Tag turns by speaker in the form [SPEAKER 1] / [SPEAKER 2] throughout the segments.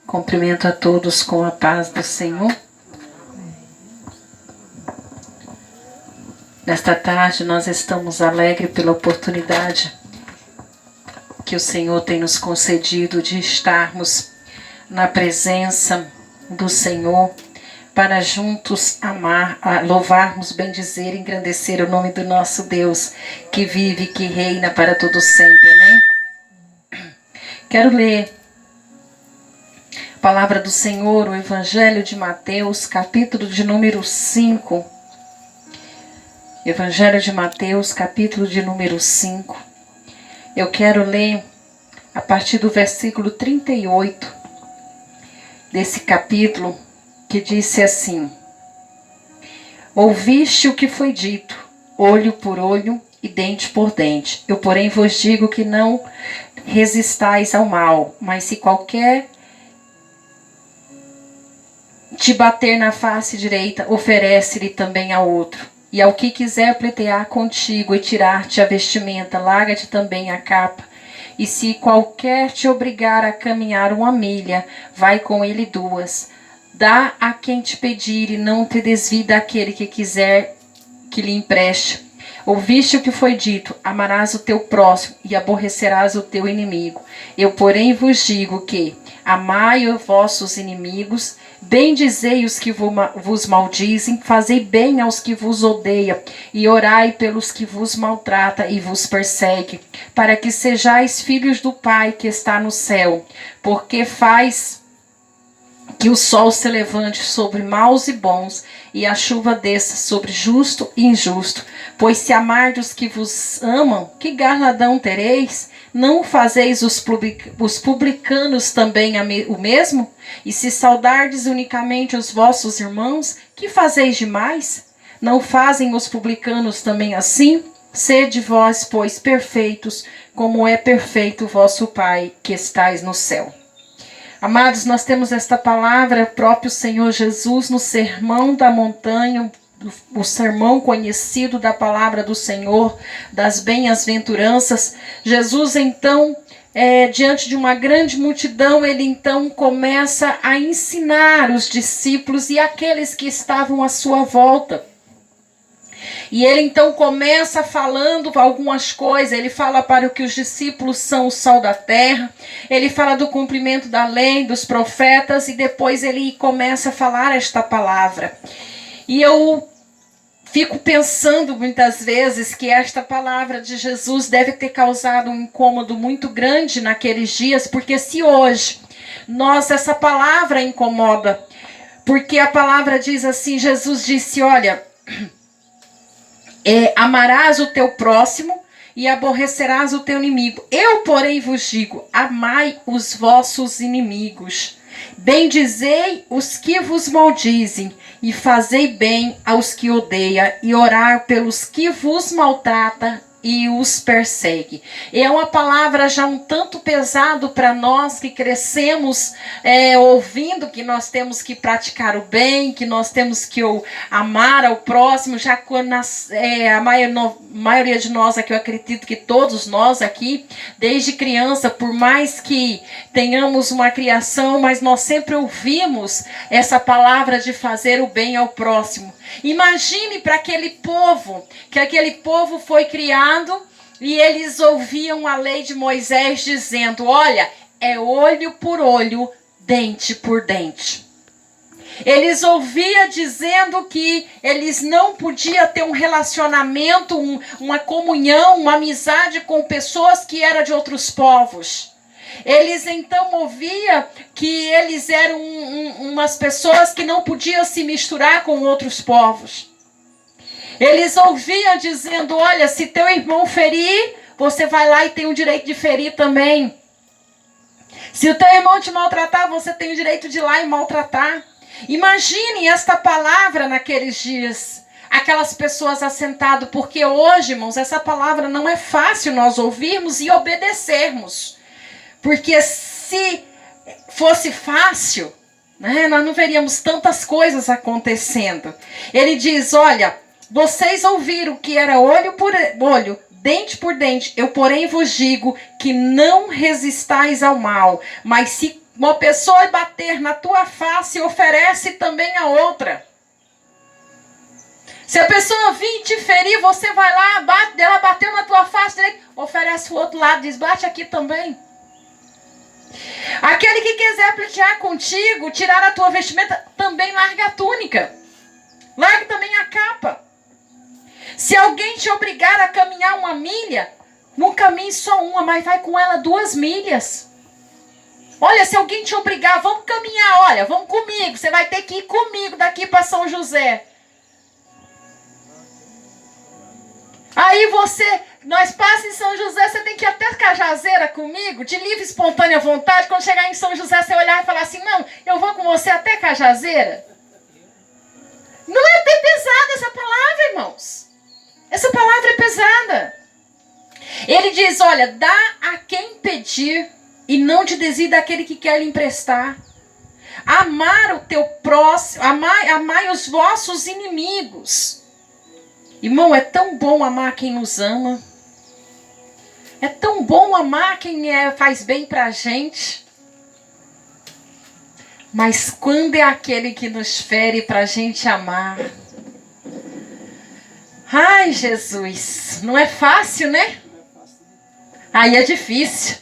[SPEAKER 1] Cumprimento a todos com a paz do Senhor. Nesta tarde nós estamos alegres pela oportunidade que o Senhor tem nos concedido de estarmos na presença do Senhor para juntos amar, louvarmos, bendizer e engrandecer o nome do nosso Deus que vive e que reina para todo sempre, amém? Quero ler a palavra do Senhor, o Evangelho de Mateus, capítulo de número 5. Evangelho de Mateus, capítulo de número 5. Eu quero ler a partir do versículo 38 desse capítulo, que disse assim: Ouviste o que foi dito, olho por olho e dente por dente. Eu, porém, vos digo que não resistais ao mal, mas se qualquer te bater na face direita, oferece-lhe também a outro. E ao que quiser pleitear contigo e tirar-te a vestimenta, larga-te também a capa. E se qualquer te obrigar a caminhar 1 milha, vai com ele 2. Dá a quem te pedir e não te desvie daquele que quiser que lhe empreste. Ouviste o que foi dito, amarás o teu próximo e aborrecerás o teu inimigo. Eu, porém, vos digo que amai os vossos inimigos, bendizei os que vos maldizem, fazei bem aos que vos odeiam, e orai pelos que vos maltratam e vos perseguem, para que sejais filhos do Pai que está no céu, porque faz que o sol se levante sobre maus e bons, e a chuva desça sobre justo e injusto. Pois se amardes os que vos amam, que galardão tereis? Não fazeis os publicanos também o mesmo? E se saudardes unicamente os vossos irmãos, que fazeis demais? Não fazem os publicanos também assim? Sede vós, pois, perfeitos, como é perfeito o vosso Pai que estais no céu. Amados, nós temos esta palavra, próprio Senhor Jesus, no Sermão da Montanha, o sermão conhecido da palavra do Senhor, das bem-aventuranças. Jesus, então, diante de uma grande multidão, ele então começa a ensinar os discípulos e aqueles que estavam à sua volta. E ele então começa falando algumas coisas. Ele fala para que os discípulos são o sal da terra. Ele fala do cumprimento da lei, dos profetas. E depois ele começa a falar esta palavra. E eu fico pensando muitas vezes que esta palavra de Jesus deve ter causado um incômodo muito grande naqueles dias. Porque se hoje essa palavra incomoda. Porque a palavra diz assim, Jesus disse, olha... amarás o teu próximo e aborrecerás o teu inimigo. Eu, porém, vos digo, amai os vossos inimigos. Bendizei os que vos maldizem e fazei bem aos que odeiam e orar pelos que vos maltratam e os persegue. É uma palavra já um tanto pesado para nós que crescemos ouvindo que nós temos que praticar o bem, que nós temos que amar ao próximo, já quando a maioria de nós aqui, eu acredito que todos nós aqui, desde criança, por mais que tenhamos uma criação, mas nós sempre ouvimos essa palavra de fazer o bem ao próximo. Imagine para aquele povo, que aquele povo foi criado e eles ouviam a lei de Moisés dizendo, olha, é olho por olho, dente por dente. Eles ouviam dizendo que eles não podiam ter um relacionamento, uma comunhão, uma amizade com pessoas que eram de outros povos. Eles então ouviam que eles eram umas pessoas que não podiam se misturar com outros povos. Eles ouviam dizendo, olha, se teu irmão ferir, você vai lá e tem o direito de ferir também. Se o teu irmão te maltratar, você tem o direito de ir lá e maltratar. Imagine esta palavra naqueles dias. Aquelas pessoas assentadas, porque hoje, irmãos, essa palavra não é fácil nós ouvirmos e obedecermos. Porque se fosse fácil, né, nós não veríamos tantas coisas acontecendo. Ele diz, olha, vocês ouviram que era olho por olho, dente por dente. Eu, porém, vos digo que não resistais ao mal, mas se uma pessoa bater na tua face, oferece também a outra. Se a pessoa vir te ferir, você vai lá, bate, ela bateu na tua face, oferece o outro lado, diz, bate aqui também. Aquele que quiser pleitear contigo, tirar a tua vestimenta, também larga a túnica. Larga também a capa. Se alguém te obrigar a caminhar 1 milha, não caminhe só 1, mas vai com ela 2 milhas. Olha, se alguém te obrigar, vamos caminhar, olha, vamos comigo, você vai ter que ir comigo daqui para São José. Aí nós passamos em São José, você tem que ir até Cajazeira comigo, de livre e espontânea vontade. Quando chegar em São José, você olhar e falar assim, não, eu vou com você até Cajazeira. Não é pesada essa palavra, irmãos. Essa palavra é pesada. Ele diz, olha, dá a quem pedir e não te desida daquele que quer lhe emprestar. Amar o teu próximo, amai os vossos inimigos. Irmão, é tão bom amar quem nos ama. É tão bom amar quem faz bem pra gente. Mas quando é aquele que nos fere pra gente amar? Ai, Jesus, não é fácil, né? Aí é difícil.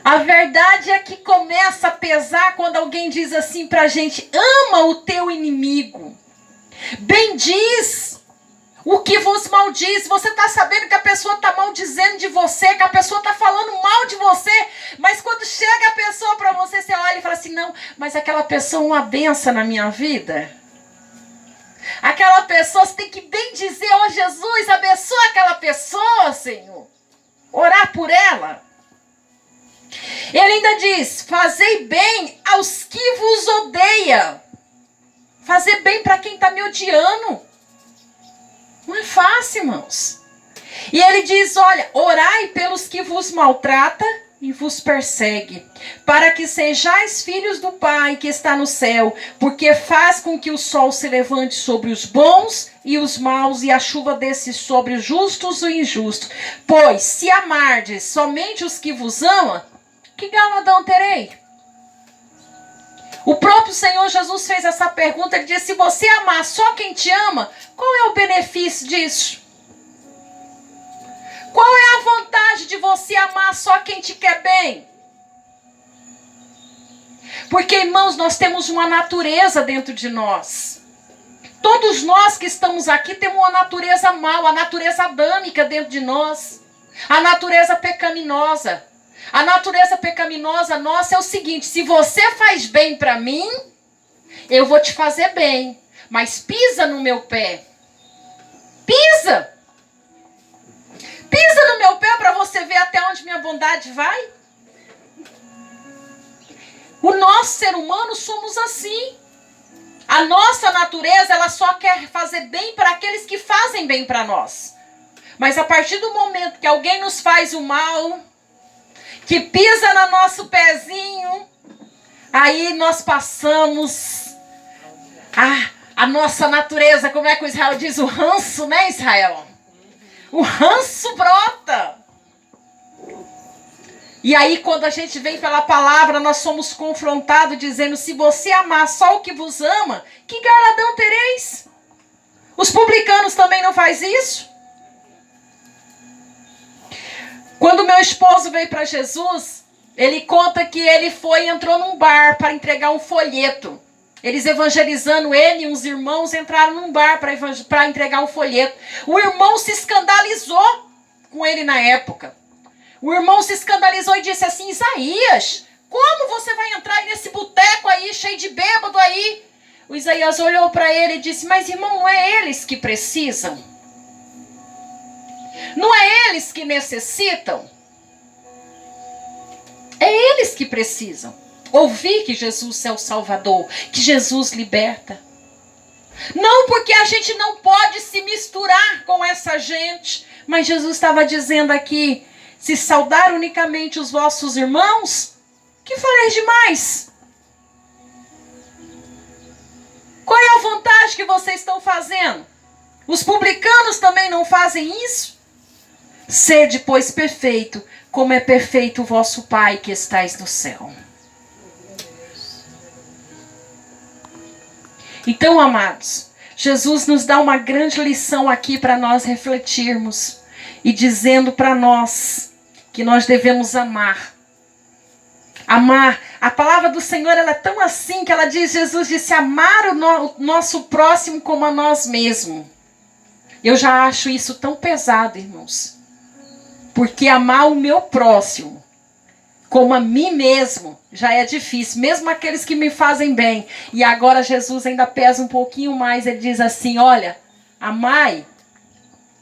[SPEAKER 1] A verdade é que começa a pesar quando alguém diz assim pra gente, ama o teu inimigo. Bendiz o que vos maldiz. Você está sabendo que a pessoa está maldizendo de você, que a pessoa está falando mal de você, mas quando chega a pessoa para você, você olha e fala assim, não, mas aquela pessoa é uma benção na minha vida. Aquela pessoa, você tem que bendizer, ó Jesus, abençoa aquela pessoa, Senhor. Orar por ela. Ele ainda diz, fazei bem aos que vos odeia. Fazer bem para quem está me odiando. Não é fácil, irmãos. E ele diz, olha, orai pelos que vos maltrata e vos persegue, para que sejais filhos do Pai que está no céu, porque faz com que o sol se levante sobre os bons e os maus, e a chuva desce sobre os justos e injustos. Pois, se amardes somente os que vos amam, que galardão terei? O próprio Senhor Jesus fez essa pergunta, ele disse, se você amar só quem te ama, qual é o benefício disso? Qual é a vantagem de você amar só quem te quer bem? Porque, irmãos, nós temos uma natureza dentro de nós. Todos nós que estamos aqui temos uma natureza mal, a natureza adâmica dentro de nós. A natureza pecaminosa. A natureza pecaminosa nossa é o seguinte, se você faz bem para mim, eu vou te fazer bem, mas pisa no meu pé. Pisa! Pisa no meu pé para você ver até onde minha bondade vai. O nosso ser humano somos assim. A nossa natureza, ela só quer fazer bem para aqueles que fazem bem para nós. Mas a partir do momento que alguém nos faz o mal, que pisa no nosso pezinho, aí nós passamos a nossa natureza, como é que o Israel diz? O ranço, né, Israel? O ranço brota. E aí, quando a gente vem pela palavra, nós somos confrontados dizendo, se você amar só o que vos ama, que galardão tereis? Os publicanos também não fazem isso? Quando meu esposo veio para Jesus, ele conta que ele entrou num bar para entregar um folheto. Eles evangelizando ele e uns irmãos entraram num bar para entregar um folheto. O irmão se escandalizou com ele na época. O irmão se escandalizou e disse assim, Isaías, como você vai entrar nesse boteco aí, cheio de bêbado aí? O Isaías olhou para ele e disse, mas irmão, não é eles que precisam? Não é eles que necessitam? É eles que precisam ouvir que Jesus é o Salvador, que Jesus liberta. Não porque a gente não pode se misturar com essa gente, mas Jesus estava dizendo aqui, se saudar unicamente os vossos irmãos, que fareis demais? Qual é a vantagem que vocês estão fazendo? Os publicanos também não fazem isso? Sede, pois, perfeito, como é perfeito o vosso Pai que estais no céu. Então, amados, Jesus nos dá uma grande lição aqui para nós refletirmos e dizendo para nós que nós devemos amar. Amar. A palavra do Senhor ela é tão assim que ela diz, Jesus disse, amar o nosso próximo como a nós mesmos. Eu já acho isso tão pesado, irmãos. Porque amar o meu próximo como a mim mesmo já é difícil. Mesmo aqueles que me fazem bem. E agora Jesus ainda pesa um pouquinho mais. Ele diz assim, olha, amai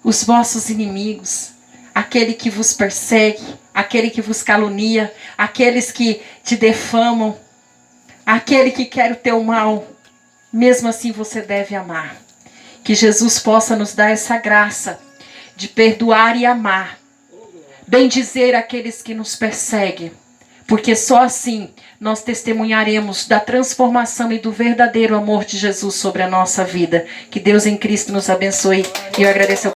[SPEAKER 1] os vossos inimigos. Aquele que vos persegue, aquele que vos calunia, aqueles que te defamam, aquele que quer o teu mal. Mesmo assim você deve amar. Que Jesus possa nos dar essa graça de perdoar e amar. Bendizer aqueles que nos perseguem. Porque só assim nós testemunharemos da transformação e do verdadeiro amor de Jesus sobre a nossa vida. Que Deus em Cristo nos abençoe. E eu agradeço.